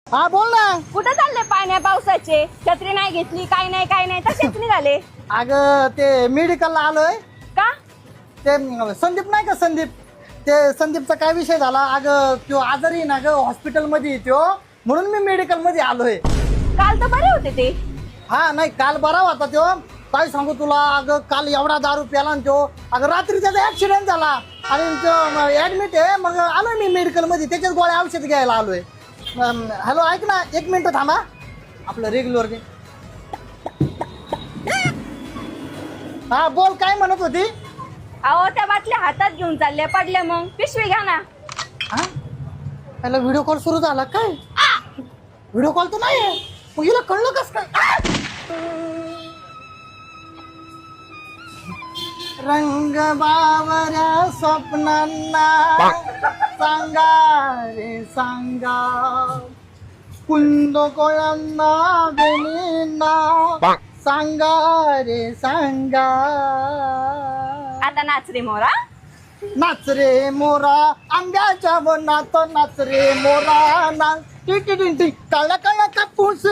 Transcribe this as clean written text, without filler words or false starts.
हा बोल ना. कुठं चालले पाण्या पावसाचे? छत्री नाही घेतली, काय नाही तसेच निघाले. अगं ते मेडिकलला आलोय. का? ते संदीप नाही का संदीप, ते संदीपचा काय विषय झाला. अगं तो आजारी ना ग, हॉस्पिटल मध्ये तो, म्हणून मी मेडिकल मध्ये आलोय. काल तर बरे होते ते. हा नाही काल बरा होता तो. काय सांगू तुला, अगं काल एवढा दारू प्याला ना तो. अगं रात्री त्याचा ऍक्सिडेंट झाला आणि तो ऍडमिट आहे. मग आलोय मी मेडिकल मध्ये, त्याच्याच गोळ्या औषध घ्यायला आलोय. हॅलो ऐक ना, एक मिनिट थांबा. आपलं रेग्युलर घे. हा बोल, काय म्हणत होती? अहो त्या बाटल्या हातात घेऊन चालल्या, पडल्या मग पिशवी घ्या ना. हा त्याला व्हिडिओ कॉल सुरू झाला काय? व्हिडिओ कॉल तर नाही आहे, मग हिला कळलं कस काय? रंग बावऱ्या स्वप्नांना सांगा रे सांगा, कुंद कोळ्यांना बेलींना सांगा रे सांगा. आता नाच रे मोरा. नाच रे मोरा आंब्याच्या वनात, नाच रे मोरा नाच. टिटी टिटी काळा काळा कापूस